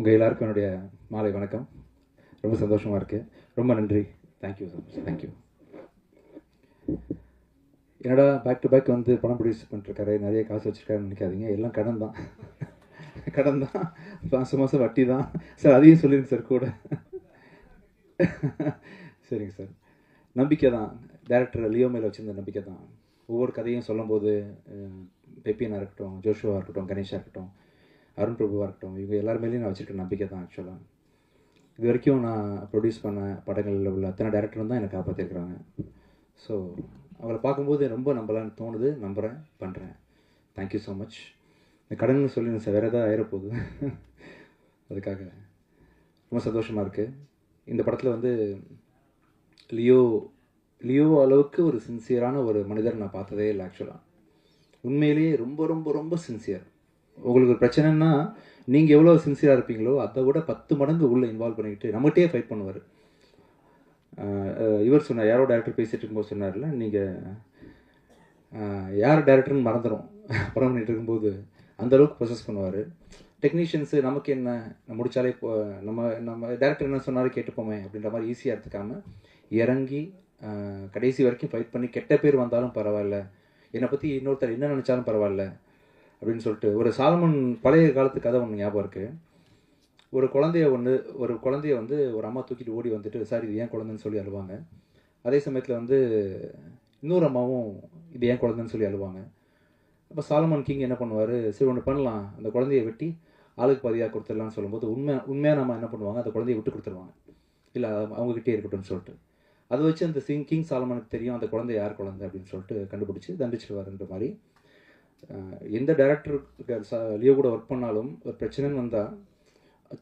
உங்கள் எல்லாருக்கும் என்னுடைய மாலை வணக்கம். ரொம்ப சந்தோஷமாக இருக்குது. ரொம்ப நன்றி. Thank you so much. தேங்க்யூ. என்னடா பேக் டு பேக் வந்து பணம் ப்ரொடியூஸ் பண்ணிட்டுருக்காரு, நிறைய காசு வச்சுருக்காருன்னு நினைக்காதீங்க. எல்லாம் கடன் தான். கடன் தான். மாதம் மாதம் வட்டி தான் சார். அதையும் சொல்லிடுங்க சார் கூட. சரிங்க சார். நம்பிக்கை தான். டேரக்டர் லியோ மேலே வச்சுருந்த நம்பிக்கை தான். ஒவ்வொரு கதையும் சொல்லும்போது பெப்பியனாக இருக்கட்டும், ஜோஷுவாக இருக்கட்டும், கணேஷாக இருக்கட்டும், அருண் பிரபுவாக இருக்கட்டும், இவங்க எல்லாருமேலேயும் நான் வச்சுருக்க நம்பிக்கை தான். ஆக்சுவலாக இது வரைக்கும் நான் ப்ரொடியூஸ் பண்ண படங்களில் உள்ள அத்தனை டேரக்டரும் தான் என்னை காப்பாற்றிருக்கிறாங்க. ஸோ அவரை பார்க்கும்போது ரொம்ப நம்பலான்னு தோணுது. நம்புகிறேன், பண்ணுறேன். Thank you so much. இந்த கடன் சொல்லி சார் வேறு ஏதாவது ஆயிரப்போகுது. அதுக்காக ரொம்ப சந்தோஷமாக இருக்குது. இந்த படத்தில் வந்து லியோ அளவுக்கு ஒரு சின்சியரான ஒரு மனிதர் நான் பார்த்ததே இல்லை. ஆக்சுவலாக உண்மையிலேயே ரொம்ப ரொம்ப ரொம்ப சின்சியர். உங்களுக்கு ஒரு பிரச்சனைன்னா நீங்கள் எவ்வளோ சின்சியராக இருப்பீங்களோ அதை விட 10 மடங்கு உள்ளே இன்வால்வ் பண்ணிக்கிட்டு நம்மகிட்டே ஃபைட் பண்ணுவார். இவர் சொன்னார், யாரோ டேரக்டர் பேசிகிட்டு இருக்கும்போது சொன்னார்ல, நீங்கள் யார் டேரக்டர்னு மறந்துடும் படம் பண்ணிகிட்டு இருக்கும்போது. அந்தளவுக்கு ப்ரொசஸ் பண்ணுவார். டெக்னீஷியன்ஸு நமக்கு என்ன, முடித்தாலே நம்ம டேரக்டர் என்ன சொன்னாலும் கேட்டுப்போமே அப்படின்ற மாதிரி ஈஸியாக எடுத்துக்காமல் இறங்கி கடைசி வரைக்கும் ஃபைட் பண்ணி கெட்ட பேர் வந்தாலும் பரவாயில்ல, என்னை பற்றி இன்னொருத்தர் என்ன நினச்சாலும் பரவாயில்ல அப்படின்னு சொல்லிட்டு. ஒரு சாலமன் பழைய காலத்து கதை ஒன்று ஞாபகம் இருக்குது. ஒரு குழந்தைய வந்து ஒரு அம்மா தூக்கிட்டு ஓடி வந்துட்டு, சார் இது ஏன் குழந்தைன்னு சொல்லி அழுவாங்க. அதே சமயத்தில் வந்து இன்னொரு அம்மாவும் இது ஏன் குழந்தைன்னு சொல்லி அழுவாங்க. அப்போ சாலமன் கிங் என்ன பண்ணுவார், சரி ஒன்று பண்ணலாம், அந்த குழந்தைய வெட்டி ஆளுக்கு பாதியாக கொடுத்துடலான்னு சொல்லும்போது உண்மையாக நம்ம என்ன பண்ணுவாங்க, அந்த குழந்தைய விட்டு கொடுத்துருவாங்க. இல்லை அவங்ககிட்டே இருக்கட்டும்னு சொல்லிட்டு. அதை வச்சு அந்த கிங் சாலமனுக்கு தெரியும் அந்த குழந்தை யார் குழந்தை அப்படின்னு சொல்லிட்டு கண்டுபிடிச்சி தண்டிச்சிடுவாருன்ற மாதிரி. எந்த டேரக்டருக்கு லியோ கூட ஒர்க் பண்ணாலும் ஒரு பிரச்சனைன்னு வந்தால்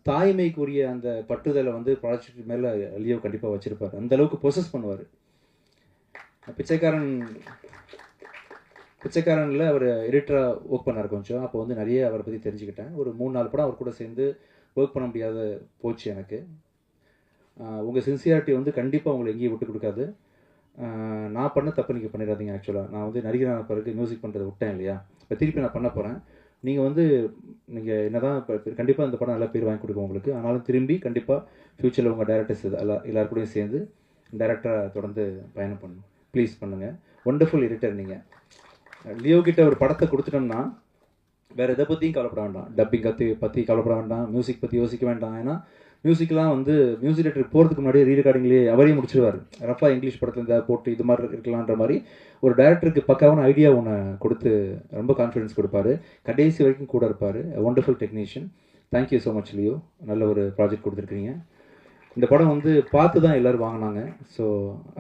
தாய்மைக்குரிய அந்த பட்டுதலை வந்து ப்ராஜெக்ட் மேலே லியோ கண்டிப்பாக வச்சுருப்பார். அந்தளவுக்கு ப்ரொசஸ் பண்ணுவார். பிச்சைக்காரனில் அவர் எடிட்டராக ஒர்க் பண்ணார் கொஞ்சம். அப்போ வந்து நிறைய அவரை பற்றி தெரிஞ்சுக்கிட்டேன். ஒரு 3-4 படம் அவர் கூட சேர்ந்து ஒர்க் பண்ண முடியாத போச்சு எனக்கு. உங்கள் சின்சியாரிட்டி வந்து கண்டிப்பாக உங்களை எங்கேயும் விட்டு கொடுக்காது. நான் பண்ண தப்பு நீங்கள் பண்ணிடாதீங்க. ஆக்சுவலாக நான் வந்து நடிகரான பிறகு மியூசிக் பண்ணுறதை விட்டேன் இல்லையா, இப்போ திருப்பி நான் பண்ண போகிறேன். நீங்கள் என்ன தான் இப்போ கண்டிப்பாக இந்த படம் நல்லா பேர் வாங்கி கொடுக்கும் உங்களுக்கு. ஆனாலும் திரும்பி கண்டிப்பாக ஃப்யூச்சரில் உங்கள் டேரக்டர்ஸ் எல்லாருக்கூடையும் சேர்ந்து டேரக்டராக தொடர்ந்து பயணம் பண்ணணும். ப்ளீஸ் பண்ணுங்கள். ஒண்டர்ஃபுல் எடிட்டர் நீங்கள். லியோ கிட்ட ஒரு படத்தை கொடுத்துட்டோம்னா வேறு எதை பற்றியும் கவலைப்பட வேண்டாம். டப்பிங் பற்றி கவலைப்பட வேண்டாம். மியூசிக் பற்றி யோசிக்க வேண்டாம். ஏன்னா மியூசிக்லாம் வந்து மியூசிக் டேரக்டர் போகிறதுக்கு முன்னாடியே ரீரெக்கார்டிங்லேயே அவரையும் முடிச்சிடுவார். ரஃபாக இங்கிலீஷ் படத்தில் இந்த போட்டு இது மாதிரி இருக்கலான்ற மாதிரி ஒரு டேரக்டருக்கு பக்காவான ஐடியா ஒன்று கொடுத்து ரொம்ப கான்ஃபிடன்ஸ் கொடுப்பாரு. கடைசி வரைக்கும் கூட இருப்பார். Wonderful technician. Thank you so much Leo. நல்ல ஒரு ப்ராஜெக்ட் கொடுத்துருக்கீங்க. இந்த படம் வந்து பார்த்து தான் எல்லோரும் வாங்கினாங்க. ஸோ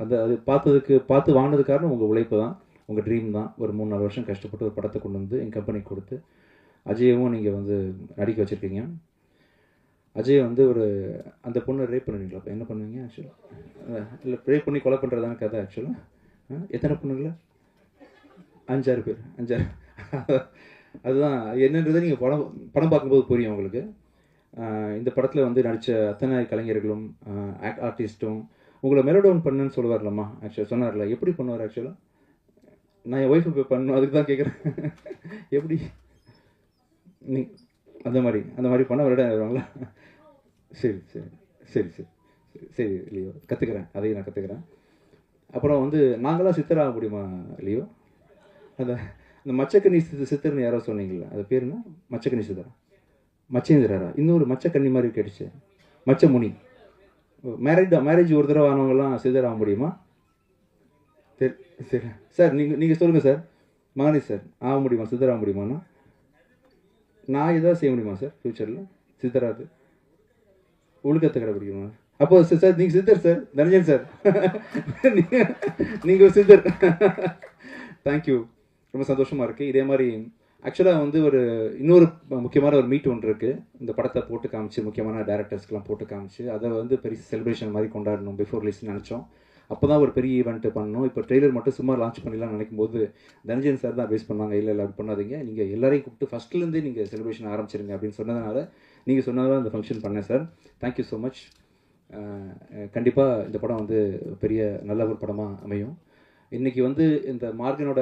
அது பார்த்து வாங்கினது காரணம் உங்கள் உழைப்பு தான், உங்கள் ட்ரீம் தான். ஒரு 3-4 வருஷம் கஷ்டப்பட்டு ஒரு படத்தை கொண்டு வந்து என் கம்பெனிக்கு கொடுத்து அஜயவும் நீங்கள் வந்து நடிக்க வச்சுருக்கீங்க. அஜய் வந்து அந்த பொண்ணை ரேப் பண்ணுவீங்களா? அப்போ என்ன பண்ணுவீங்க ஆக்சுவலாக? இல்லை, ரேப் பண்ணி கொலை பண்ணுறதான கதை ஆக்சுவலாக. எத்தனை பொண்ணுங்களா? 5-6 பேர். 5-6. அதுதான் என்னன்றதை நீங்கள் படம் பார்க்கும்போது புரியும் உங்களுக்கு. இந்த படத்தில் வந்து நடித்த அத்தனை கலைஞர்களும் ஆர்டிஸ்ட்டும் உங்களை மெலோடவுன் பண்ணுன்னு சொல்லுவார்லம்மா. ஆக்சுவலாக சொன்னார்ல, எப்படி பண்ணுவார் ஆக்சுவலாக? நான் என் ஒய்ஃபை பண்ணணும், அதுக்கு தான் கேட்குறேன். எப்படி அந்த மாதிரி பண்ண விட வருவாங்களா? சரி சரி சரி சரி சரி லியோ, கற்றுக்கிறேன். அதையும் நான் கற்றுக்கிறேன். அப்புறம் வந்து நாங்களாம் சித்தராக முடியுமா லியோ? அந்த மச்சக்கன்னி சித்தர்னு யாரோ சொன்னீங்களா, அது பேருனா? மச்சக்கன்னி சித்தரா? மச்சேந்திரரா? இன்னொரு மச்சக்கன்னி மாதிரி கேட்டுச்சு, மச்சமுனி. மேரேஜ் ஒரு தடவை ஆனவங்கலாம் சித்தராக முடியுமா? சரி சரி சார், நீங்கள் சொல்லுங்கள் சார். மகனி சார், ஆக முடியுமா? சித்தராக முடியுமாண்ணா? நான் எதாவது செய்ய முடியுமா சார் ஃப்யூச்சரில்? சித்தராது ஒழுக்கத்தை கடைபிடிக்கணுமா? அப்போ சார் நீங்கள் சித்தர் சார், தனஞ்சன் சார். நீங்கள் ஒரு சித்தர். தேங்க்யூ. ரொம்ப சந்தோஷமாக இருக்குது. இதே மாதிரி ஆக்சுவலாக வந்து இன்னொரு முக்கியமான ஒரு மீட் ஒன்று இருக்குது. இந்த படத்தை போட்டு காமிச்சு, முக்கியமான டேரக்டர்ஸ்க்கெலாம் போட்டு காமிச்சு அதை வந்து பெரிய செலிப்ரேஷன் மாதிரி கொண்டாடணும் பிஃபோர் ரிலீஸ்னு நினச்சோம். அப்போ தான் ஒரு பெரிய ஈவெண்ட்டு பண்ணணும். இப்போ ட்ரெய்லர் மட்டும் சும்மா லான்ச் பண்ணிடலாம்னு நினைக்கும் போது தனஞ்சன் சார் தான் பேஸ் பண்ணாங்க. இல்லை அப்படி பண்ணாதீங்க, நீங்கள் எல்லாரையும் கூப்பிட்டு ஃபஸ்ட்லேருந்தே நீங்கள் செலிப்ரேஷன் ஆரம்பிச்சிருங்க அப்படின்னு சொன்னதுனால நீங்கள் சொன்னதால் இந்த ஃபங்க்ஷன் பண்ணேன் சார். Thank you so much. கண்டிப்பாக இந்த படம் வந்து பெரிய நல்ல ஒரு படமாக அமையும். இன்றைக்கி வந்து இந்த மார்கனோட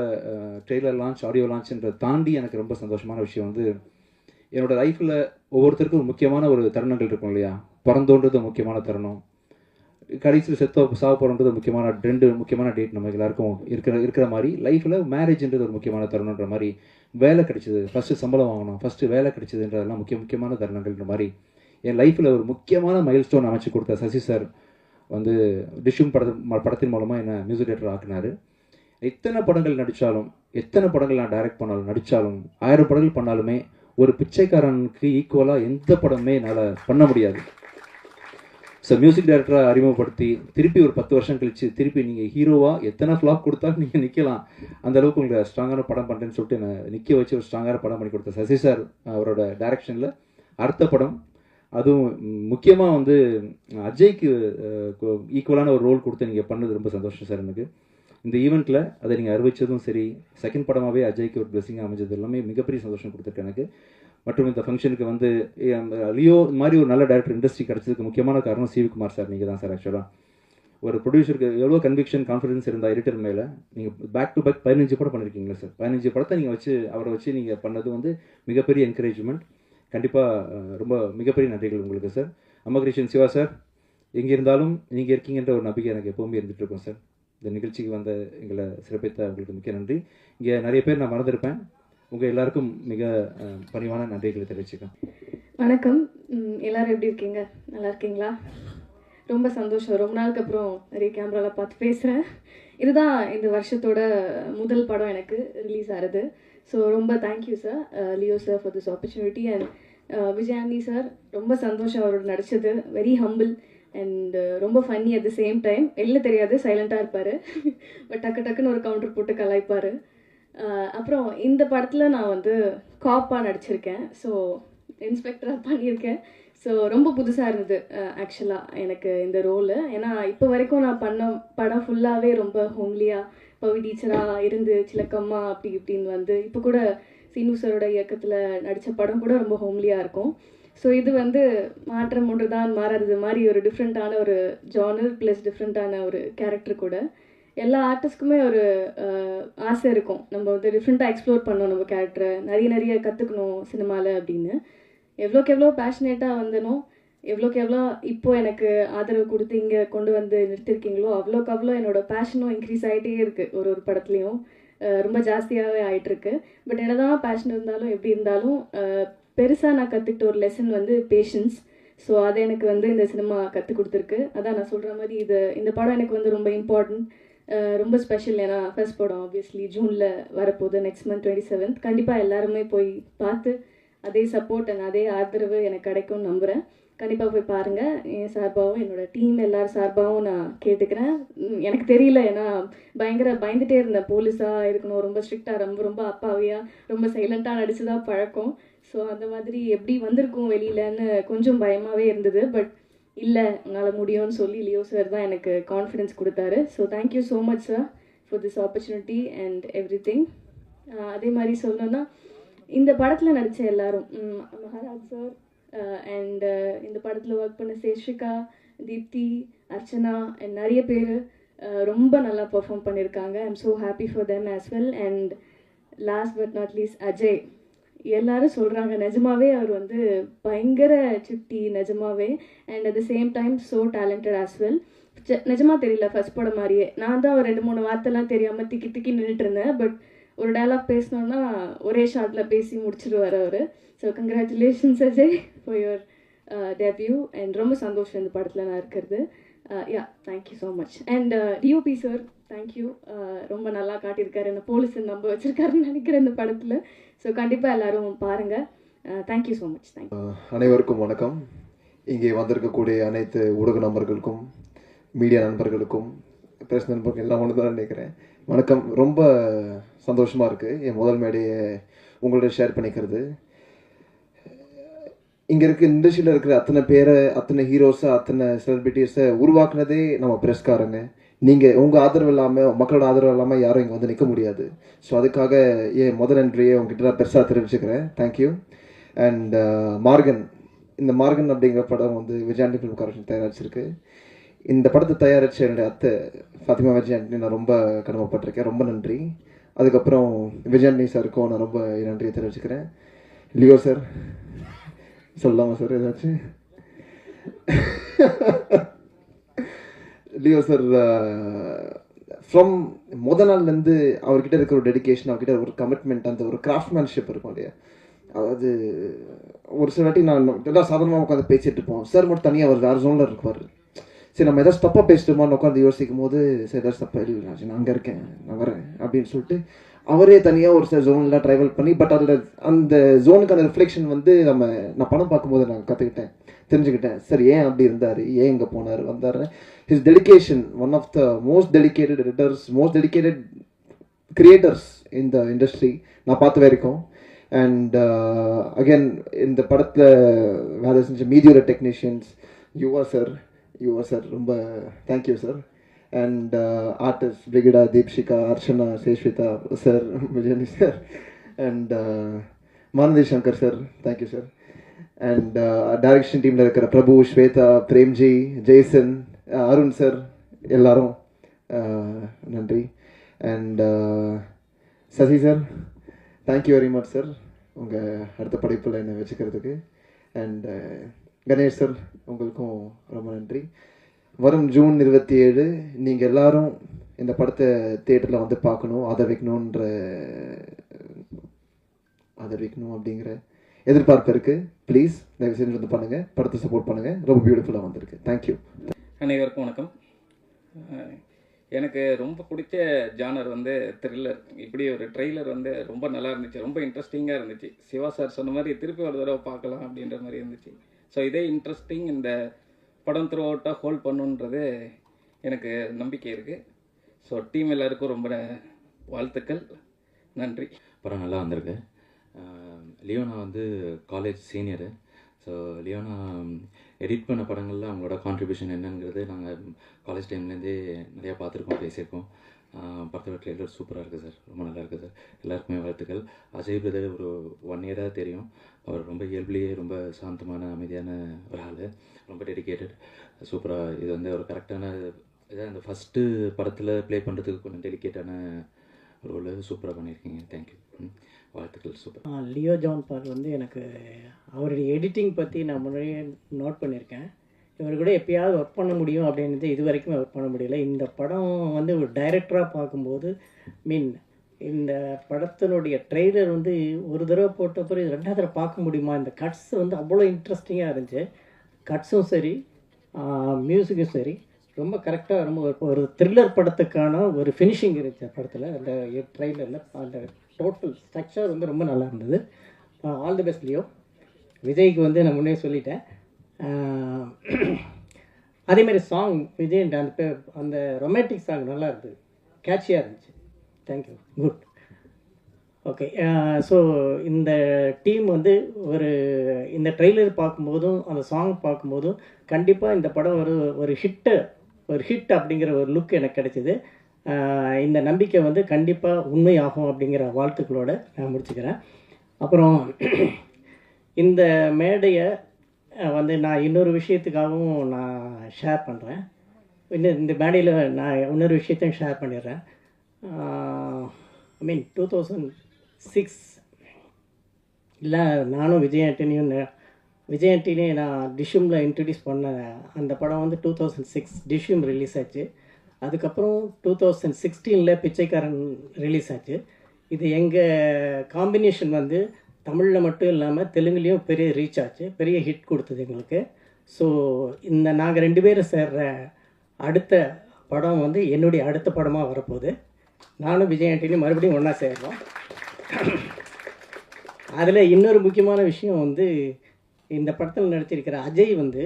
ட்ரெய்லர் லான்ச், ஆடியோ லான்ச்ன்ற தாண்டி எனக்கு ரொம்ப சந்தோஷமான விஷயம் வந்து என்னோட லைஃப்பில் ஒவ்வொருத்தருக்கும் ஒரு முக்கியமான ஒரு தருணங்கள் இருக்கும் இல்லையா? பிறந்தோன்றது முக்கியமான தருணம், கடைசியில் சாவ போகிறோன்றது முக்கியமான 2 முக்கியமான டேட் நம்ம எல்லாருக்கும் இருக்கிற மாதிரி லைஃப்பில் மேரேஜ்ன்றது ஒரு முக்கியமான தருணன்ற மாதிரி, வேலை கிடைச்சிது, ஃபஸ்ட்டு சம்பளம் வாங்கணும், ஃபஸ்ட்டு வேலை கிடைச்சதுன்றதெல்லாம் முக்கியமான தருணங்கள்ன்ற மாதிரி என் லைஃப்பில் ஒரு முக்கியமான மைல்ஸ்டோன் அமைச்சு கொடுத்த சசி சார் வந்து டிஷ்யூம் படத்தின் மூலமாக என்னை மியூசிக் டைரக்டர் ஆக்குனார். எத்தனை படங்கள் நடித்தாலும், எத்தனை படங்கள் நான் டைரக்ட் பண்ணாலும் நடித்தாலும், 1000 படங்கள் பண்ணாலுமே ஒரு பிச்சைக்காரனுக்கு ஈக்குவலாக எந்த படமே என்னால் பண்ண முடியாது. ஸோ மியூசிக் டைரக்டராக அறிமுகப்படுத்தி திருப்பி ஒரு 10 வருஷம் கழிச்சு திருப்பி நீங்கள் ஹீரோவாக எத்தனை ஃப்ளாப் கொடுத்தாலும் நீங்கள் நிற்கலாம், அந்தளவுக்கு உங்களுக்கு ஸ்ட்ராங்கான படம் பண்ணுறேன்னு சொல்லிட்டு என்னை நிற்க வச்சு ஒரு ஸ்ட்ராங்கான படம் பண்ணி கொடுத்த சசி சார் அவரோட டைரக்ஷனில் அடுத்த படம், அதுவும் முக்கியமாக வந்து அஜய்க்கு ஈக்குவலான ஒரு ரோல் கொடுத்து நீங்கள் பண்ணது ரொம்ப சந்தோஷம் சார். எனக்கு இந்த ஈவெண்ட்டில் அதை நீங்கள் அறிவிச்சதும் சரி, செகண்ட் படமாகவே அஜய்க்கு ஒரு பிளெஸிங்காக அமைஞ்சது எல்லாமே மிகப்பெரிய சந்தோஷம் கொடுத்துருக்கு எனக்கு. மற்றும் இந்த ஃபங்க்ஷனுக்கு வந்து லியோ மாதிரி ஒரு நல்ல டேரக்டர் இண்டஸ்ட்ரி கிடச்சதுக்கு முக்கியமான காரணம் சிவி குமார் சார் நீங்கள் தான் சார். ஆக்சுவலாக ஒரு ப்ரொடியூசருக்கு எவ்வளோ கன்விக்ஷன் கான்ஃபிடன்ஸ் இருந்தால் எடிட்டர் மேலே, நீங்கள் பேக் டு பேக் 15 படம் பண்ணியிருக்கீங்களா சார்? 15 படத்தை நீங்கள் வச்சு அவரை வச்சு நீங்கள் பண்ணது வந்து மிகப்பெரிய என்கரேஜ்மெண்ட். கண்டிப்பாக ரொம்ப மிகப்பெரிய நன்றிகள் உங்களுக்கு சார். அம்மகிருஷ்ணன் சிவா சார், எங்கே இருந்தாலும் நீங்கள் இருக்கீங்கன்ற ஒரு நம்பிக்கை எனக்கு எப்போவுமே இருந்துகிட்டு இருக்கோம் சார். இந்த நிகழ்ச்சிக்கு வந்த எங்களை சிறப்பித்த உங்களுக்கு மிக்க நன்றி. இங்கே நிறைய பேர் நான் மறந்துருப்பேன், உங்கள் எல்லாருக்கும் மிக பணிவான நன்றிகளை தெரிவிச்சுக்கேன். வணக்கம், எல்லோரும் எப்படி இருக்கீங்க? நல்லா இருக்கீங்களா? ரொம்ப சந்தோஷம், ரொம்ப நாளுக்கு அப்புறம் நிறைய கேமராவில் பார்த்து பேசுகிறேன். இதுதான் இந்த வருஷத்தோட முதல் படம் எனக்கு ரிலீஸ் ஆகிறது. ஸோ ரொம்ப thank you sir, Leo sir for this opportunity. And Vijayani sir, ரொம்ப சந்தோஷம் அவரோட நடித்தது. வெரி ஹம்பிள் அண்ட் ரொம்ப funny at the same time. வெளில தெரியாது, சைலண்ட்டாக இருப்பார், பட் டக்குன்னு ஒரு கவுண்டர் போட்டு கலாய்ப்பார். அப்புறம் இந்த படத்தில் நான் வந்து காப்பாக நடிச்சிருக்கேன், ஸோ இன்ஸ்பெக்டராக பண்ணியிருக்கேன். ஸோ ரொம்ப புதுசாக இருந்தது ஆக்சுவலாக எனக்கு இந்த ரோலு. ஏன்னா இப்போ வரைக்கும் நான் பண்ண படம் ஃபுல்லாகவே ரொம்ப ஹோம்லியாக பவி டீச்சராக இருந்து சிலக்கம்மா அப்படி இப்படின்னு வந்து, இப்போ கூட சீனு சாரோட இயக்கத்தில் நடித்த படம் கூட ரொம்ப ஹோம்லியாக இருக்கும். ஸோ இது வந்து மாற்றம் ஒன்று தான் மாறாதது மாதிரி ஒரு டிஃப்ரெண்ட்டான ஒரு ஜானர் ப்ளஸ் டிஃப்ரெண்ட்டான ஒரு கேரக்டர் கூட. எல்லா ஆர்டிஸ்ட்டுக்குமே ஒரு ஆசை இருக்கும், நம்ம வந்து டிஃப்ரெண்ட்டாக எக்ஸ்ப்ளோர் பண்ணணும் நம்ம கேரக்டரை, நிறைய கற்றுக்கணும் சினிமாவில் அப்படின்னு. எவ்வளோக்கு எவ்வளோ பேஷனேட்டாக வந்தனோ, எவ்வளோக்கு எவ்வளோ இப்போது எனக்கு ஆதரவு கொடுத்து இங்கே கொண்டு வந்து நிறுத்திருக்கீங்களோ, அவ்வளோக்கு அவ்வளோ என்னோடய பேஷனும் இன்க்ரீஸ் ஆகிட்டே இருக்குது. ஒரு படத்துலையும் ரொம்ப ஜாஸ்தியாகவே ஆகிட்டுருக்கு. பட் என்ன தான் பேஷன் இருந்தாலும் எப்படி இருந்தாலும் பெருசாக நான் கற்றுக்கிட்ட ஒரு லெசன் வந்து பேஷன்ஸ். ஸோ அதை எனக்கு வந்து இந்த சினிமா கற்றுக் கொடுத்துருக்கு. அதான் நான் சொல்கிற மாதிரி இந்த படம் எனக்கு வந்து ரொம்ப இம்பார்ட்டன்ட், ரொம்ப ஸ்பெஷல். ஏன்னா ஃபர்ஸ்ட் படம் ஆப்வியஸ்லி ஜூனில் வரப்போகுது, நெக்ஸ்ட் மந்த் 27. கண்டிப்பாக எல்லாருமே போய் பார்த்து அதே சப்போர்ட் அண்ட் அதே ஆதரவு எனக்கு கிடைக்கும்னு நம்புகிறேன். கண்டிப்பாக போய் பாருங்கள். என் சார்பாகவும் என்னோடய டீம் எல்லார் சார்பாகவும் நான் கேட்டுக்கிறேன். எனக்கு தெரியல, ஏன்னா பயந்துகிட்டே இருந்தேன். போலீஸாக இருக்கணும், ரொம்ப ஸ்ட்ரிக்டாக, ரொம்ப அப்பாவியாக, ரொம்ப சைலண்ட்டாக நடிச்சு தான் பழக்கம். ஸோ அந்த மாதிரி எப்படி வந்திருக்கும் வெளியிலன்னு கொஞ்சம் பயமாகவே இருந்தது. பட் இல்லை, உன்னால் முடியும்னு சொல்லி லியோ சார் தான் எனக்கு கான்ஃபிடென்ஸ் கொடுத்தாரு. So thank you so much sir for this opportunity and every thing. அதே மாதிரி சொல்லணுன்னா, இந்த படத்தில் நடித்த எல்லாரும், மகாராஜ் சார் அண்ட் இந்த படத்தில் ஒர்க் பண்ண சேஷிகா, தீப்தி, அர்ச்சனா அண்ட் நிறைய பேர் ரொம்ப நல்லா பர்ஃபார்ம் பண்ணியிருக்காங்க. I am so happy for them as well. And last but not least Ajay. எல்லாரும் சொல்கிறாங்க நிஜமாவே அவர் வந்து பயங்கர சுட்டி, நிஜமாவே. And at the same time so talented as well. நிஜமாக தெரியல, ஃபர்ஸ்ட் படம் மாதிரியே நான் தான் ஒரு 2-3 வார்த்தைலாம் தெரியாமல் திக்கி நின்றுட்டு இருந்தேன். பட் ஒரு டைலாக் பேசணுன்னா ஒரே ஷார்ட்டில் பேசி முடிச்சிடுவார் அவர். So congratulations Ajay for your debut. And ரொம்ப சந்தோஷம் இந்த படத்தில் நான் இருக்கிறது. Yeah, thank you so much. And DOP sir, thank you. ரொம்ப நல்லா காட்டியிருக்காரு, என்ன போலீஸை நம்ப வச்சுருக்காருன்னு நினைக்கிறேன் இந்த படத்தில். ஸோ கண்டிப்பாக எல்லோரும் பாருங்கள். Thank you so much. தேங்க்யூ. அனைவருக்கும் வணக்கம். இங்கே வந்திருக்கக்கூடிய அனைத்து ஊடக நண்பர்களுக்கும், மீடியா நண்பர்களுக்கும், பிரஸ் நண்பர்கள் எல்லாம் ஒன்று தான் நினைக்கிறேன். வணக்கம். ரொம்ப சந்தோஷமாக இருக்குது என் முதல் மேடையை உங்களோட ஷேர் பண்ணிக்கிறது. இங்கே இருக்க இண்டஸ்ட்ரியில் இருக்கிற அத்தனை பேரை, அத்தனை ஹீரோஸை, அத்தனை செலிபிரிட்டிஸை உருவாக்குனதே நம்ம பிரஸ்காரங்க. நீங்கள் உங்கள் ஆதரவு இல்லாமல், மக்களோட ஆதரவு இல்லாமல் யாரும் இங்கே வந்து நிற்க முடியாது. ஸோ அதுக்காக என் முதல் நன்றியை உங்ககிட்ட நான் பெருசாக தெரிவிச்சுக்கிறேன். தேங்க்யூ. அண்ட் மார்கன், இந்த மார்கன் அப்படிங்கிற படம் வந்து விஜயாண்டி ஃபிலிம் கார்பரேஷன் தயாரிச்சிருக்கு. இந்த படத்தை தயாரித்த என்னுடைய அத்தை ஃபாத்திமா விஜயாண்டி நான் ரொம்ப கடமைப்பட்டிருக்கேன். ரொம்ப நன்றி. அதுக்கப்புறம் விஜயாண்டி சாருக்கும் நான் ரொம்ப நன்றியை தெரிவிச்சுக்கிறேன். லியோ சார் சொல்லலாமா சார் ஏதாச்சும்? லியோ சார் ஃப்ரம் நாள்லேருந்து அவர்கிட்ட இருக்கிற ஒரு டெடிகேஷன், அவர்கிட்ட ஒரு கமிட்மெண்ட், அந்த ஒரு கிராஃப்ட்மேன்ஷிப் இருக்கும் இல்லையா? அதாவது ஒரு சில வாட்டி நான் எல்லாம் சாதாரணமாக உட்காந்து பேசிகிட்டு இருப்போம், சார் மட்டும் தனியாக அவர் வேறு ஜோனில் இருப்பார். சரி நம்ம ஏதாச்சும் தப்பாக பேசிட்டோமான்னு உட்காந்து யோசிக்கும் போது சரி ஏதாச்சும் தப்பா இல்லை நான் அங்கே இருக்கேன் நான் வரேன் அப்படின்னு சொல்லிட்டு அவரே தனியாக ஒரு சில ஜோன்லாம் ட்ரைவல் பண்ணி, பட் அதில் அந்த ஜோனுக்கான ரிஃப்ளெக்ஷன் வந்து நான் படம் பார்க்கும்போது நான் கற்றுக்கிட்டேன், தெரிஞ்சுக்கிட்டேன். சரி ஏன் அப்படி இருந்தார், ஏன் இங்கே போனார் வந்தார். His dedication one of the most dedicated editors, most dedicated creators இந்த இண்டஸ்ட்ரி நான் பார்த்த வரைக்கும். அண்ட் அகெயின் இந்த படத்தில் வேலை செஞ்ச மீதியோட டெக்னீஷியன்ஸ் யுவா சார் ரொம்ப thank you sir. And artist Brigida, Deepshikha, Archana, Seshvitha sir, Vijayani sir, and Manathi Shankar sir, thank you sir. And direction டீமில் இருக்கிற பிரபு, ஸ்வேதா, பிரேம்ஜி, ஜெய்சன், அருண் சார், எல்லாரும் நன்றி. And Sasi sir, thank you very much sir உங்கள் அடுத்த படைப்பில் என்னை வச்சுக்கிறதுக்கு. அண்ட் கணேஷ் சார் உங்களுக்கும் ரொம்ப நன்றி. வரும் ஜூன் 27 நீங்கள் எல்லாரும் இந்த படத்தை தியேட்டரில் வந்து பார்க்கணும், ஆதரிக்கணும் அப்படிங்கிற எதிர்பார்ப்பு இருக்குது. ப்ளீஸ் தயவு செஞ்சு வந்து பண்ணுங்கள், படத்தை சப்போர்ட் பண்ணுங்கள். ரொம்ப பியூட்டிஃபுல்லாக வந்திருக்கு. தேங்க்யூ. அனைவருக்கும் வணக்கம். எனக்கு ரொம்ப பிடிச்ச ஜானர் வந்து த்ரில்லர். இப்படி ஒரு ட்ரெய்லர் வந்து ரொம்ப நல்லா இருந்துச்சு, ரொம்ப இன்ட்ரெஸ்டிங்காக இருந்துச்சு. சிவா சார் சொன்ன மாதிரி திருப்பி ஒரு தடவை பார்க்கலாம் அப்படின்ற மாதிரி இருந்துச்சு. ஸோ இதே இன்ட்ரெஸ்டிங் இந்த படம் த்ரூ அவுட்டாக ஹோல்ட் பண்ணுன்றது எனக்கு நம்பிக்கை இருக்குது. ஸோ டீம் எல்லாருக்கும் ரொம்ப வாழ்த்துக்கள், நன்றி. படம் நல்லா வந்திருக்கு. லியோனா வந்து college senior. So Leona edit பண்ண படங்களில் அவங்களோட கான்ட்ரிபியூஷன் என்னங்கிறது நாங்கள் காலேஜ் டைம்லேருந்தே நிறையா பார்த்துருக்கோம், பேசியிருக்கோம். படத்தோட ட்ரெய்லர் சூப்பராக இருக்குது சார், ரொம்ப நல்லா இருக்குது சார். எல்லாருக்குமே வாழ்த்துக்கள். அஜய் பிரதர் ஒரு 1 இயராக தெரியும். அவர் ரொம்ப இயல்புலேயே ரொம்ப சாந்தமான அமைதியான ஒரு ஆள், ரொம்ப டெடிக்கேட்டட். சூப்பராக இது வந்து ஒரு கரெக்டான இதாக இந்த ஃபஸ்ட்டு படத்தில் ப்ளே பண்ணுறதுக்கு கொஞ்சம் டெடிக்கேட்டான ரோல் சூப்பராக பண்ணியிருக்கீங்க. தேங்க்யூ, வாழ்த்துக்கள். சூப்பர். லியோ ஜான் பால் வந்து எனக்கு அவருடைய எடிட்டிங் பற்றி நான் முன்னாடியே நோட் பண்ணியிருக்கேன். இவர் கூட எப்பயாவது ஒர்க் பண்ண முடியும் அப்படின்றது இது வரைக்கும் ஒர்க் பண்ண முடியல. இந்த படம் வந்து ஒரு டைரக்டராக பார்க்கும்போது இந்த படத்தினுடைய ட்ரெய்லர் வந்து ஒரு தடவை போட்ட பிறகு 2வது தடவை பார்க்க முடியுமா? இந்த கட்ஸ் வந்து அவ்வளோ இன்ட்ரெஸ்டிங்காக இருந்துச்சு. கட்ஸும் சரி, மியூசிக்கும் சரி, ரொம்ப கரெக்டாக, ரொம்ப ஒரு த்ரில்லர் படத்துக்கான ஒரு ஃபினிஷிங் இருந்துச்சு படத்தில். அந்த ட்ரெய்லரில் அந்த டோட்டல் ஸ்ட்ரக்சர் வந்து ரொம்ப நல்லா இருந்தது. All the best Leo. விஜய்க்கு வந்து நான் முன்னே சொல்லிட்டேன். அதேமாதிரி சாங் விஜய் அந்த ரொமான்டிக் சாங் நல்லா இருந்தது, கேட்சியாக இருந்துச்சு. Thank you, good. ஓகே. ஸோ இந்த டீம் வந்து இந்த ட்ரெய்லர் பார்க்கும்போதும் அந்த சாங் பார்க்கும்போதும் கண்டிப்பாக இந்த படம் ஒரு ஹிட் அப்படிங்கிற ஒரு லுக் எனக்கு கிடைச்சிது. இந்த நம்பிக்கை வந்து கண்டிப்பாக உண்மையாகும் அப்படிங்கிற வாழ்த்துக்களோடு நான் முடிச்சுக்கிறேன். அப்புறம் இந்த மேடையை வந்து நான் இன்னொரு விஷயத்துக்காகவும் நான் ஷேர் பண்ணுறேன். இந்த மேடையில் நான் இன்னொரு விஷயத்தையும் ஷேர் பண்ணிடுறேன். 2006 இல்லை, நானும் விஜய் ஆண்டனியும் நான் டிஷ்யூமில் இன்ட்ரடியூஸ் பண்ண அந்த படம் வந்து 2006 டிஷ்யூம் ரிலீஸ் ஆச்சு. அதுக்கப்புறம் 2016 பிச்சைக்காரன் ரிலீஸ் ஆச்சு. இது எங்கள் காம்பினேஷன் வந்து தமிழில் மட்டும் இல்லாமல் தெலுங்குலேயும் பெரிய ரீச் ஆச்சு, பெரிய ஹிட் கொடுத்தது எங்களுக்கு. ஸோ நாங்கள் 2 பேரும் சேர்ற அடுத்த படம் வந்து என்னுடைய அடுத்த படமாக வரப்போகுது. நானும் விஜய் ஆண்டனியும் மறுபடியும் ஒன்றா சேர்றோம். அதில் இன்னொரு முக்கியமான விஷயம் வந்து இந்த படத்தில் நடிச்சிருக்கிற அஜய் வந்து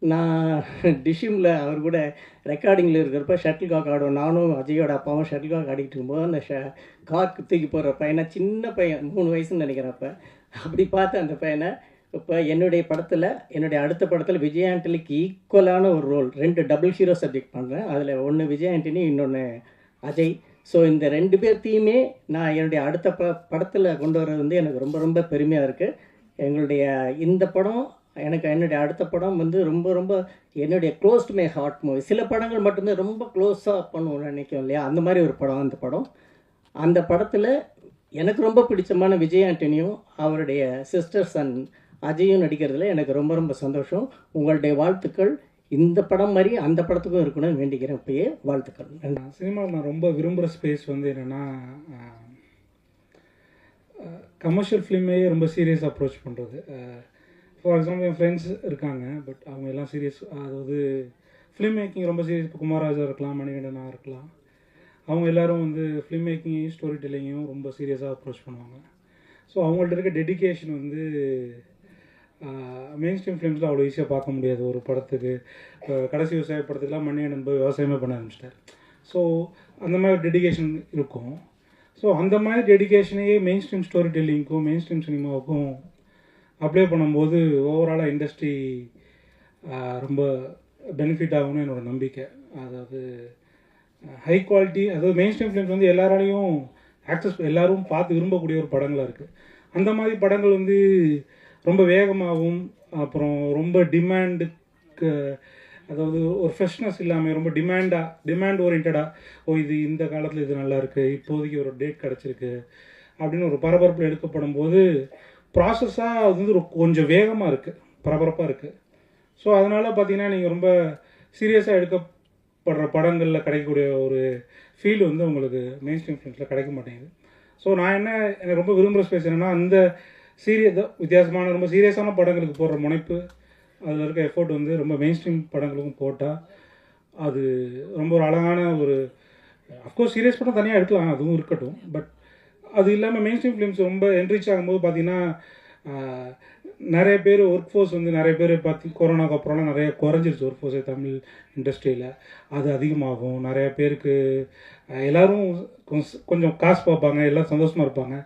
நான் டிஷ்யூமில் அவர் கூட ரெக்கார்டிங்கில் இருக்கிறப்ப ஷட்டில் காக் ஆடுவோம். நானும் அஜயோட அப்பாவும் ஷட்டில் காக் ஆடிக்கிட்டு இருக்கும்போது அந்த கார்க்கு தூக்கி போடுற பையனை, சின்ன பையன் 3 வயசுன்னு நினைக்கிறப்ப, அப்படி பார்த்து அந்த பையனை இப்போ என்னுடைய அடுத்த படத்தில் விஜய் ஆண்டனிக்கு ஈக்குவலான ஒரு ரோல், 2 டபுள் ஹீரோ சப்ஜெக்ட் பண்ணுறேன். அதில் ஒன்று விஜய் ஆண்டனி, இன்னொன்று அஜய். ஸோ இந்த 2 பேர்த்தையுமே நான் என்னுடைய அடுத்த படத்தில் கொண்டு வர்றது வந்து எனக்கு ரொம்ப ரொம்ப பெருமையாக இருக்குது. எங்களுடைய இந்த படம் என்னுடைய அடுத்த படம் வந்து ரொம்ப ரொம்ப என்னுடைய close to my heart movie. சில படங்கள் மட்டும்தான் ரொம்ப க்ளோஸாக பண்ணுவோம்னு நினைக்கும் இல்லையா, அந்த மாதிரி ஒரு படம் அந்த படம். அந்த படத்தில் எனக்கு ரொம்ப பிடிச்சமான விஜய் ஆண்டனியும் அவருடைய சிஸ்டர் சன் அஜயும் நடிக்கிறதுல எனக்கு ரொம்ப ரொம்ப சந்தோஷம். உங்களுடைய வாழ்த்துக்கள் இந்த படம் மாதிரி அந்த படத்துக்கும் இருக்கணும்னு வேண்டிக்கிறேன். இப்பயே வாழ்த்துக்கள். நன்றி. சினிமாவில் நான் ரொம்ப விரும்புகிற ஸ்பேஸ் வந்து என்னென்னா, கமர்ஷியல் ஃபிலிமையே ரொம்ப சீரியஸ் அப்ரோச் பண்ணுறது. ஃபார் எக்ஸாம்பிள் என் ஃப்ரெண்ட்ஸ் இருக்காங்க, பட் அவங்க எல்லாம் சீரியஸ், அதாவது ஃபிலிம் மேக்கிங் ரொம்ப சீரியஸ். இப்போ குமாராஜா இருக்கலாம், மணிகண்டனாக இருக்கலாம், அவங்க எல்லோரும் வந்து ஃபிலிம் மேக்கிங்கையும் ஸ்டோரி டெல்லிங்கையும் ரொம்ப சீரியஸாக அப்ரோச் பண்ணுவாங்க. ஸோ அவங்கள்ட்ட இருக்க டெடிகேஷன் வந்து மெயின் ஸ்ட்ரீம் ஃபிலிம்ஸில் அவ்வளோ ஈஸியாக பார்க்க முடியாது. ஒரு படத்துக்கு கடைசி விவசாய படத்துக்குலாம் மணிகண்டன் போய் விவசாயமே பண்ண ஆரம்பிச்சிட்டார். ஸோ அந்த மாதிரி டெடிகேஷன் இருக்கும். ஸோ அந்த மாதிரி டெடிகேஷனையே மெயின் ஸ்ட்ரீம் ஸ்டோரி டெல்லிங்க்கும் மெயின் ஸ்ட்ரீம் சினிமாவுக்கும் அப்ளை பண்ணும்போது ஓவராலாக இண்டஸ்ட்ரி ரொம்ப பெனிஃபிட் ஆகும்னு என்னோடய நம்பிக்கை. அதாவது ஹை குவாலிட்டி, அதாவது மெயின் ஸ்ட்ரீம் ஃபிலிம்ஸ் வந்து எல்லாராலையும் ஆக்சஸ், எல்லோரும் பார்த்து விரும்பக்கூடிய ஒரு படங்களாக இருக்குது. அந்த மாதிரி படங்கள் வந்து ரொம்ப வேகமாகவும் அப்புறம் ரொம்ப டிமாண்டுக்கு, அதாவது ஒரு ஃப்ரெஷ்னஸ் இல்லாமல் ரொம்ப டிமாண்ட் ஓரியன்டாக, இது இந்த காலத்தில் இது நல்லா இருக்குது, இப்போதைக்கு ஒரு டேட் கிடச்சிருக்கு அப்படின்னு ஒரு பரபரப்பில் எடுக்கப்படும் போது ப்ராசஸாக அது வந்து கொஞ்சம் வேகமாக இருக்குது, பரபரப்பாக இருக்குது. ஸோ அதனால் பார்த்தீங்கன்னா நீங்கள் ரொம்ப சீரியஸாக எடுக்கப்படுற படங்களில் கிடைக்கக்கூடிய ஒரு ஃபீல் வந்து உங்களுக்கு மெயின் ஸ்ட்ரீம் ஃபிலிம்ஸில் கிடைக்க மாட்டேங்குது. ஸோ நான் எனக்கு ரொம்ப விரும்புகிற ஸ்பேஸ் என்னென்னா, அந்த வித்தியாசமான ரொம்ப சீரியஸான படங்களுக்கு போடுற முனைப்பு, அதில் இருக்க எஃபோர்ட் வந்து ரொம்ப மெயின் ஸ்ட்ரீம் படங்களுக்கும் போட்டால் அது ரொம்ப ஒரு அழகான ஒரு, அஃப்கோர்ஸ் சீரியஸ் படம் தனியாக எடுக்கலாம், அதுவும் இருக்கட்டும். பட் அது இல்லாமல் மெயின் ஸ்ட்ரீம் ஃபிலிம்ஸ் ரொம்ப என்ரிச் ஆகும்போது பார்த்தீங்கன்னா நிறைய பேர் ஒர்க் ஃபோர்ஸ் வந்து நிறைய பேர் கொரோனாக்கு அப்புறம்லாம் நிறைய குறைஞ்சிருச்சு ஒர்க் ஃபோர்ஸே தமிழ் இண்டஸ்ட்ரியில். அது அதிகமாகும். நிறைய பேருக்கு எல்லோரும் கொஞ்சம் காசு பார்ப்பாங்க, எல்லாம் சந்தோஷமாக இருப்பாங்க.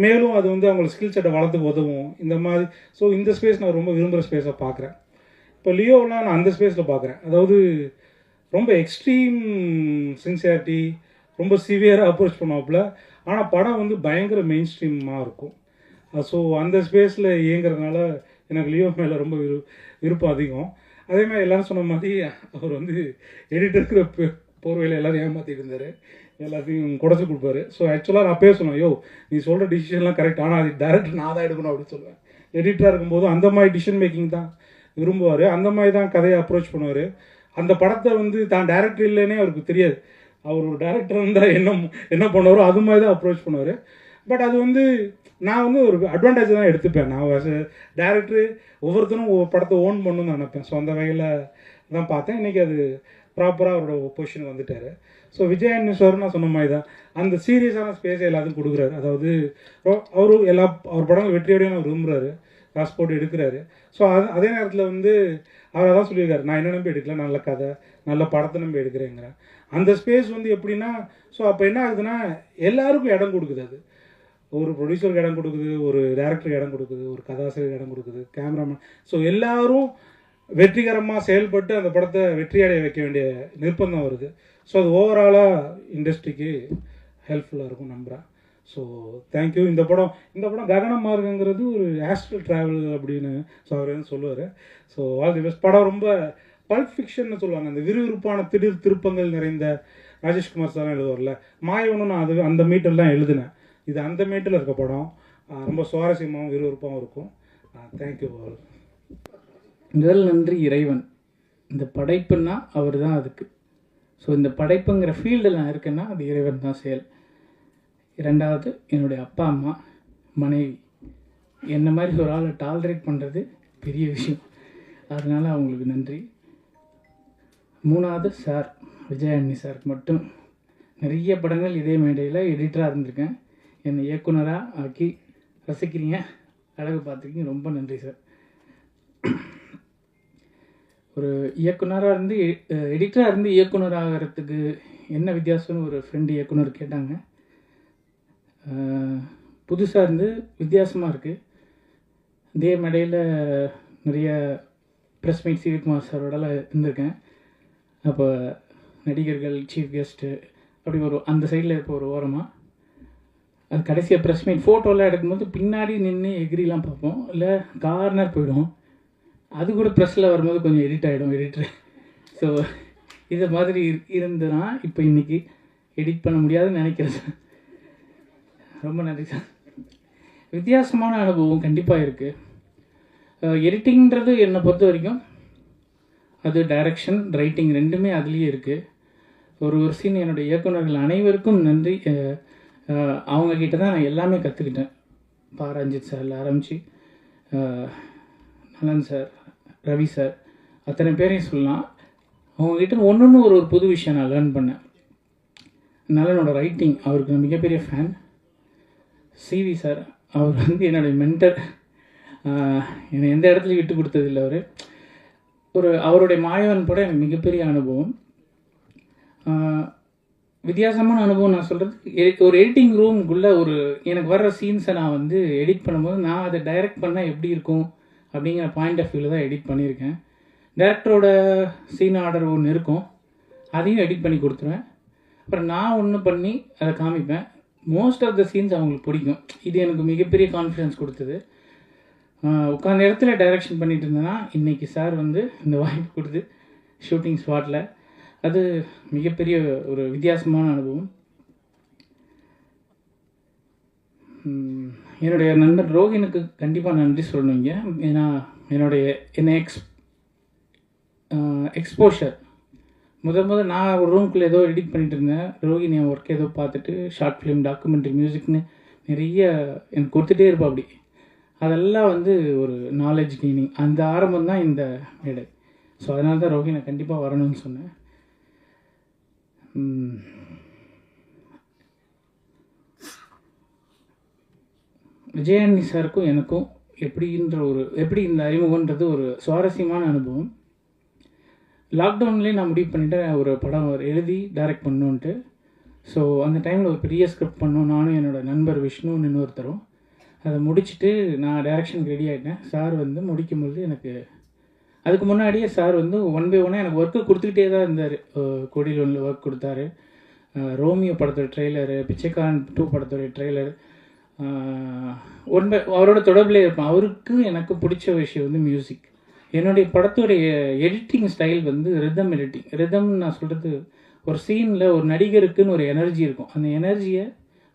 மேலும் அது வந்து அவங்களோட ஸ்கில் செட்டை வளர்த்துக்கு உதவும் இந்த மாதிரி. ஸோ இந்த ஸ்பேஸ் நான் ரொம்ப விரும்புகிற ஸ்பேஸாக பார்க்குறேன். இப்போ லியோவெலாம் நான் அந்த ஸ்பேஸில் பார்க்குறேன். அதாவது ரொம்ப எக்ஸ்ட்ரீம் சின்சியாரிட்டி, ரொம்ப சிவியராக அப்ரோச் பண்ணுவாப்புல, ஆனால் படம் வந்து பயங்கர மெயின் ஸ்ட்ரீமாக இருக்கும். ஸோ அந்த ஸ்பேஸில் இயங்குறதுனால எனக்கு லியோ மேலே ரொம்ப விருப்பம் அதிகம். அதே மாதிரி எல்லோரும் சொன்ன மாதிரி அவர் வந்து எடிட்டருக்கு போர்வையில் எல்லோரும் ஏமாற்றிட்டு இருந்தார், எல்லாத்தையும் குடைச்சி கொடுப்பாரு. ஸோ ஆக்சுவலாக நான் பேசணும், யோ நீ சொல்கிற டிசிஷன்லாம் கரெக்ட், ஆனால் அது டேரக்டர் நான் தான் எடுக்கணும் அப்படின்னு சொல்லுவேன். எடிட்டராக இருக்கும்போது அந்த மாதிரி டிசிஷன் மேக்கிங் தான் விரும்புவார், அந்த மாதிரி தான் கதையை அப்ரோச் பண்ணுவார். அந்த படத்தை வந்து தான் டேரக்டர் இல்லைன்னே அவருக்கு தெரியாது, அவர் ஒரு டேரக்டர் இருந்தால் என்ன பண்ணுவாரோ அது மாதிரி தான் அப்ரோச் பண்ணுவார். பட் அது வந்து நான் வந்து ஒரு அட்வான்டேஜ் தான் எடுத்துப்பேன். நான் டேரக்டர் ஒவ்வொருத்தரும் ஒவ்வொரு படத்தை ஓன் பண்ணணும்னு நினைப்பேன். ஸோ அந்த வகையில் தான் பார்த்தேன். இன்றைக்கி அது ப்ராப்பராக அவரோட பொசிஷன் வந்துட்டார். ஸோ விஜய் ஆண்டனி சார் நான் சொன்ன மாதிரி தான் அந்த சீரியஸான ஸ்பேஸை எல்லாத்துக்கும் கொடுக்குறாரு. அதாவது அவரும் அவர் படங்கள் வெற்றியோடையும் அவர் விரும்புகிறாரு, காசு போட்டு எடுக்கிறாரு. ஸோ அதே நேரத்தில் வந்து அவர் அதான் சொல்லியிருக்காரு, நான் என்ன நம்பி எடுக்கல, நல்ல கதை நல்ல படத்தை நம்பி எடுக்கிறேங்கிறேன். அந்த ஸ்பேஸ் வந்து எப்படின்னா, ஸோ அப்போ என்ன ஆகுதுன்னா எல்லாருக்கும் இடம் கொடுக்குது. அது ஒரு ப்ரொடியூசருக்கு இடம் கொடுக்குது, ஒரு டேரக்டருக்கு இடம் கொடுக்குது, ஒரு கதாசிரியருக்கு இடம் கொடுக்குது, கேமராமேன். ஸோ எல்லாரும் வெற்றிகரமாக செயல்பட்டு அந்த படத்தை வெற்றியடைய வைக்க வேண்டிய நிர்பந்தம் வருது. ஸோ அது ஓவராலாக இண்டஸ்ட்ரிக்கு ஹெல்ப்ஃபுல்லாக இருக்கும் நம்புகிறேன். So thank you. இந்த படம் ககன மார்க்கங்கிறது ஒரு ஆஸ்ட்ரல் ட்ராவல் அப்படின்னு ஸோ அவர் வந்து சொல்லுவார். So all the best. படம் ரொம்ப பல்ப் ஃபிக்ஷன்னு சொல்லுவாங்க, அந்த விறுவிறுப்பான திடீர் திருப்பங்கள் நிறைந்த ராஜேஷ்குமார் சார் எழுதுவார்ல, மாயவனும் நான் அது அந்த மீட்டர்லாம் எழுதினேன். இது அந்த மீட்டரில் இருக்க படம், ரொம்ப சுவாரஸ்யமாகவும் விறுவிறுப்பாகவும் இருக்கும். தேங்க்யூ. முதல் நன்றி இறைவன். இந்த படைப்புன்னா அவர் தான் அதுக்கு. ஸோ இந்த படைப்புங்கிற ஃபீல்டில் நான் இருக்கேன்னா அது இறைவன் தான் செயல். இரண்டாவது என்னுடைய அப்பா அம்மா மனைவி, என்ன மாதிரி ஒரு ஆளை டாலரேட் பண்ணுறது பெரிய விஷயம், அதனால் அவங்களுக்கு நன்றி. மூணாவது சார் விஜய் ஆண்டனி சாருக்கு மட்டும் நிறைய படங்கள் இதே மேடையில் எடிட்டராக இருந்திருக்கேன், என்னை இயக்குனராக ஆக்கி ரசிக்கிறீங்க, அழகு பார்த்துருக்கீங்க, ரொம்ப நன்றி சார். ஒரு இயக்குனராக இருந்து எடிட்டராக இருந்து இயக்குனராகிறதுக்கு என்ன வித்தியாசம்னு ஒரு ஃப்ரெண்டு இயக்குனர் கேட்டாங்க. புதுசாக இருந்து வித்தியாசமாக இருக்குது. இதே மேடையில் நிறைய ப்ரெஸ் மீட் சிவகுமார் சாரோடலாம் இருந்திருக்கேன். அப்போ நடிகர்கள் சீஃப் கெஸ்ட்டு அப்படி ஒரு அந்த சைடில் இருப்ப ஒரு ஓரமாக அது கடைசியாக ப்ரெஸ் மீட் ஃபோட்டோலாம் எடுக்கும்போது பின்னாடி நின்று எகிரிலாம் பார்ப்போம், இல்லை கார்னர் போயிடும். அது கூட ப்ரெஸ்ஸில் வரும்போது கொஞ்சம் எடிட் ஆகிடும் எடிட்ரு. ஸோ இதை மாதிரி இருந்துதான் இப்போ இன்றைக்கி எடிட் பண்ண முடியாதுன்னு நினைக்கிறேன். ரொம்ப நன்றி சார். வித்தியாசமான அனுபவம் கண்டிப்பாக இருக்குது. எடிட்டிங்கிறது என்னை பொறுத்த வரைக்கும் அது டைரக்ஷன், ரைட்டிங் ரெண்டுமே அதுலேயே இருக்குது. ஒரு சீன் என்னுடைய இயக்குநர்கள் அனைவருக்கும் நன்றி. அவங்கக்கிட்ட தான் நான் எல்லாமே கற்றுக்கிட்டேன். ரஞ்சித் சாரில் ஆரம்பித்து நலன் சார், ரவி சார், அத்தனை பேரையும் சொல்லலாம். அவங்கக்கிட்ட ஒன்று ஒரு புது விஷயம் நான் லேர்ன் பண்ணேன். நலனோட ரைட்டிங், அவருக்கு நான் மிகப்பெரிய ஃபேன். சிவி சார், அவர் வந்து என்னுடைய மென்டர். என்னை எந்த இடத்துலையும் விட்டு கொடுத்ததில்லை. அவருடைய மாயவன் கூட எனக்கு மிகப்பெரிய அனுபவம். வித்தியாசமான அனுபவம் நான் சொல்கிறது, ஒரு எடிட்டிங் ரூமுக்குள்ளே எனக்கு வர்ற சீன்ஸை நான் வந்து எடிட் பண்ணும்போது நான் அதை டைரக்ட் பண்ணால் எப்படி இருக்கும் அப்படிங்கிற பாயிண்ட் ஆஃப் வியூவில் தான் எடிட் பண்ணியிருக்கேன். டேரக்டரோட சீன் ஆர்டர் ஒன்று இருக்கும், அதையும் எடிட் பண்ணி கொடுத்துருவேன். அப்புறம் நான் ஒன்று பண்ணி அதை காமிப்பேன். மோஸ்ட் ஆஃப் த சீன்ஸ் அவங்களுக்கு பிடிக்கும். இது எனக்கு மிகப்பெரிய கான்ஃபிடன்ஸ் கொடுத்தது. உட்காந்த இடத்துல டைரக்ஷன் பண்ணிட்டு இருந்தேன்னா இன்றைக்கி சார் வந்து இந்த வாய்ப்பு கொடுத்து ஷூட்டிங் ஸ்பாட்டில், அது மிகப்பெரிய ஒரு வித்தியாசமான அனுபவம். என்னுடைய நண்பர் ரோஹினுக்கு கண்டிப்பாக நன்றி சொல்லணுங்க. ஏன்னா என்னை எக்ஸ்போஷர் முதல் நான் ஒரு ரூம்குள்ளே ஏதோ எடிட் பண்ணிட்டு இருந்தேன். ரோஹின் என் ஒர்க் ஏதோ பார்த்துட்டு ஷார்ட் ஃபிலிம், டாக்குமெண்ட்ரி, மியூசிக்னு நிறைய எனக்கு கொடுத்துட்டே இருப்பா. அப்படி அதெல்லாம் வந்து ஒரு நாலேஜ் கெய்னிங். அந்த ஆரம்பம் தான் இந்த மேடை. ஸோ அதனால தான் ரோஹினை கண்டிப்பாக வரணும்னு சொன்னேன். விஜயானி சாருக்கும் எனக்கும் எப்படி இந்த அறிமுகன்றது ஒரு சுவாரஸ்யமான அனுபவம். லாக்டவுன்லேயே நான் முடிவு பண்ணிட்டேன் ஒரு படம் எழுதி டைரக்ட் பண்ணணுன்ட்டு. ஸோ அந்த டைமில் ஒரு பெரிய ஸ்கிரிப்ட் பண்ணோம், நானும் என்னோடய நண்பர் விஷ்ணுன்னு இன்னொருத்தரும். அதை முடிச்சுட்டு நான் டைரக்ஷனுக்கு ரெடி ஆகிட்டேன். சார் வந்து முடிக்கும்போது எனக்கு அதுக்கு முன்னாடியே சார் வந்து 1 by 1 எனக்கு ஒர்க்கு கொடுத்துக்கிட்டே தான் இருந்தார். கொடியில் ஒன்றில் ஒர்க் கொடுத்தாரு, ரோமியோ படத்தோட ட்ரெய்லரு, பிச்சைக்காரன் 2 படத்தோடைய ட்ரெய்லர், அவரோட தொடர்பிலே இருப்பேன். அவருக்கு எனக்கு பிடிச்ச விஷயம் வந்து மியூசிக். என்னுடைய படத்துடைய எடிட்டிங் ஸ்டைல் வந்து ரிதம் எடிட்டிங். ரிதம்னு நான் சொல்கிறது, ஒரு சீனில் ஒரு நடிகருக்குன்னு ஒரு எனர்ஜி இருக்கும். அந்த எனர்ஜியை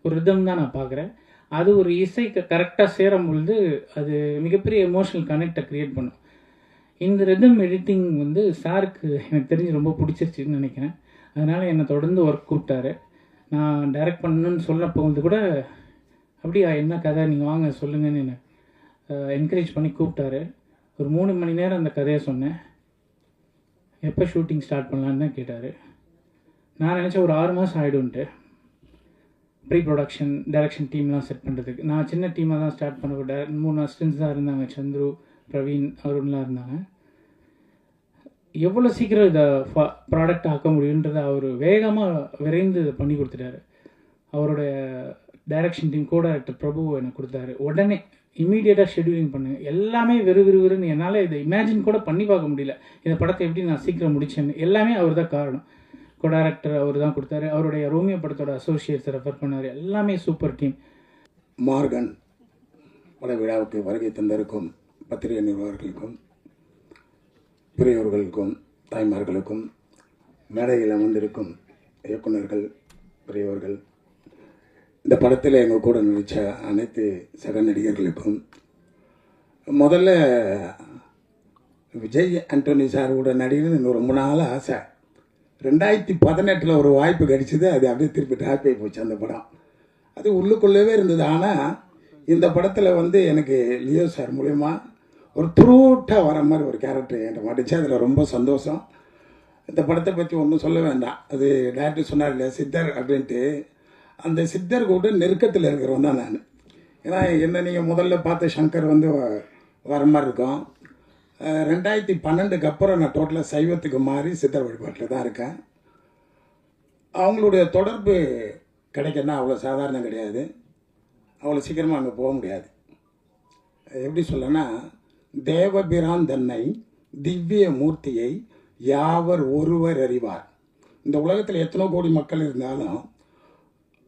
ஒரு ரிதம் தான் நான் பார்க்குறேன். அது ஒரு இசைக்கு கரெக்டாக சேரும் பொழுது அது மிகப்பெரிய எமோஷனல் கனெக்டை க்ரியேட் பண்ணும். இந்த ரிதம் எடிட்டிங் வந்து சாருக்கு எனக்கு தெரிஞ்சு ரொம்ப பிடிச்சிருச்சுன்னு நினைக்கிறேன். அதனால் என்னை தொடர்ந்து ஒர்க் கூப்பிட்டாரு. நான் டைரக்ட் பண்ணணுன்னு சொன்னப்போ வந்து கூட அப்படியா என்ன கதை நீங்கள் வாங்க சொல்லுங்கன்னு என்னை என்கரேஜ் பண்ணி கூப்பிட்டாரு. ஒரு 3 மணி நேரம் அந்த கதையை சொன்னேன். எப்போ ஷூட்டிங் ஸ்டார்ட் பண்ணலான்னு தான் கேட்டார். நான் நினச்சேன் ஒரு 6 மாதம் ஆகிடும்ன்ட்டு. ப்ரீ ப்ரொடக்ஷன், டைரக்ஷன் டீம்லாம் செட் பண்ணுறதுக்கு நான் சின்ன டீமாக தான் ஸ்டார்ட் பண்ண. 3 அசிஸ்டன்ஸ் தான் இருந்தாங்க, சந்துரு, பிரவீன், அருண்லாம் இருந்தாங்க. எவ்வளோ சீக்கிரம் இதை ப்ராடக்ட் ஆக்க முடியுன்றதை அவர் வேகமாக விரைந்து இதை பண்ணி கொடுத்துட்டாரு. அவருடைய டைரக்ஷன் டீம் கோ டைரக்டர் பிரபு எனக்கு கொடுத்தாரு. உடனே இமீடியட்டாக ஷெட்யூலிங் பண்ணுங்க, எல்லாமே விறுவிறுன்னு என்னால் இதை இமேஜின் கூட பண்ணி பார்க்க முடியல. இந்த படத்தை எப்படி நான் சீக்கிரம் முடிச்சேன்னு எல்லாமே அவர் தான் காரணம். கோ டைரக்டர் அவர் தான் கொடுத்தாரு. அவருடைய ரோமியோ படத்தோட அசோசியேட்ஸை ரெஃபர் பண்ணார். எல்லாமே சூப்பர் டீம். மார்கன் பட விழாவுக்கு வருகை தந்திருக்கும் பத்திரிகை நிர்வாகர்களுக்கும், பெரியோர்களுக்கும், தாய்மார்களுக்கும், மேடையில் அமர்ந்திருக்கும் இயக்குநர்கள், பெரியவர்கள், இந்த படத்தில் எங்கள் கூட நடித்த அனைத்து சக நடிகர்களுக்கும், முதல்ல விஜய் ஆண்டனி சார் கூட நடிகர் இன்னும் ரொம்ப நாள் ஆசை. 2018 ஒரு வாய்ப்பு கிடைச்சிது. அது அப்படியே திருப்பி ட்ராப் ஆகி போச்சு அந்த படம். அது உள்ளுக்குள்ளவே இருந்தது. ஆனால் இந்த படத்தில் வந்து எனக்கு லியோ சார் மூலயமா ஒரு த்ரூட்டாக வர மாதிரி ஒரு கேரக்டர் என்கிட்ட மாட்டுச்சு. அதில் ரொம்ப சந்தோஷம். இந்த படத்தை பற்றி ஒன்றும் சொல்ல வேண்டாம். அது டேரக்டர் சொன்னார் இல்லையா சித்தர் அப்படின்ட்டு, அந்த சித்தர் கூட நெருக்கத்தில் இருக்கிறவன் தான் நான். ஏன்னா என்ன நீங்கள் முதல்ல பார்த்த சங்கர் வந்து வர மாதிரி இருக்கும். 2012க்கு அப்புறம் நான் டோட்டலாக சைவத்துக்கு மாறி சித்தர் வழிபாட்டில் தான் இருக்கேன். அவங்களுடைய தொடர்பு கிடைக்கன்னா அவ்வளோ சாதாரணம் கிடையாது. அவ்வளோ சீக்கிரமாக அங்கே போக முடியாது. எப்படி சொல்லனா, தேவபிரான் தன்னை திவ்ய மூர்த்தியை யாவர் ஒருவர் அறிவார். இந்த உலகத்தில் எத்தனோ கோடி மக்கள் இருந்தாலும்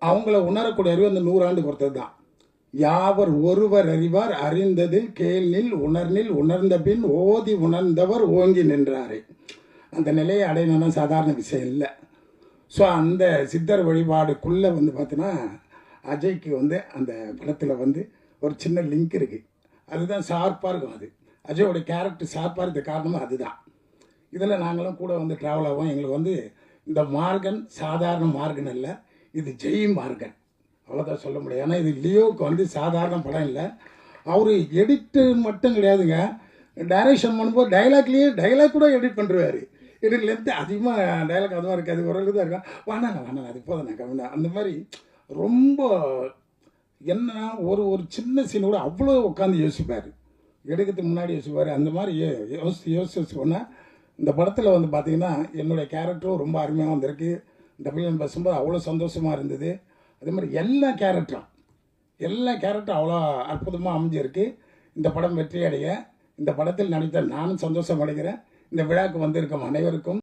அவங்கள உணரக்கூடிய அறிவு அந்த 100 ஆண்டு பொறுத்தது தான். யாவர் ஒருவர் அறிவார், அறிந்ததில் கேள்நில் உணர்நில் உணர்ந்த பின் ஓதி உணர்ந்தவர் ஓங்கி நின்றாரே. அந்த நிலையை அடையணும்னா சாதாரண விஷயம் இல்லை. ஸோ அந்த சித்தர் வழிபாடுக்குள்ளே வந்து பார்த்தீங்கன்னா அஜய்க்கு வந்து அந்த படத்தில் வந்து ஒரு சின்ன லிங்க் இருக்குது. அதுதான் ஷார்ப்பாக இருக்கும். அது அஜயோட கேரக்டர் ஷார்ப்பாக இருக்க காரணமும் அதுதான். இதில் நாங்களும் கூட வந்து ட்ராவல் ஆகும். எங்களுக்கு வந்து இந்த மார்கன் சாதாரண மார்கன் இல்லை, இது ஜெய் மார்கன், அவ்வளோதான் சொல்ல முடியும். ஏன்னா இது லியோவுக்கு வந்து சாதாரண படம் இல்லை. அவர் எடிட்டர் மட்டும் கிடையாதுங்க, டைரக்ஷன் பண்ணும்போது டைலாக் கூட எடிட் பண்ணுறாரு. எடிட் லென்த்து அதிகமாக டைலாக் அதுவாக இருக்காது, ஓரளவு தான் இருக்கும். வேணாம் அது போதும் கம்மினா அந்த மாதிரி ரொம்ப என்னன்னா ஒரு சின்ன சீன் கூட அவ்வளோ உட்காந்து யோசிப்பார், எடுக்கிறதுக்கு முன்னாடி யோசிப்பார். அந்த மாதிரி யோசிச்சு போனால் இந்த படத்தில் வந்து பார்த்திங்கன்னா என்னுடைய கேரக்டரும் ரொம்ப அருமையாக வந்திருக்கு. டபிள்யூஎம் பேசும்போது அவ்வளோ சந்தோஷமாக இருந்தது. அதே மாதிரி எல்லா கேரக்டரும் அவ்வளோ அற்புதமாக அமைஞ்சிருக்கு. இந்த படம் வெற்றி அடைய இந்த படத்தில் நடித்த நானும் சந்தோஷம் அடைகிறேன். இந்த விழாவுக்கு வந்திருக்கும் அனைவருக்கும்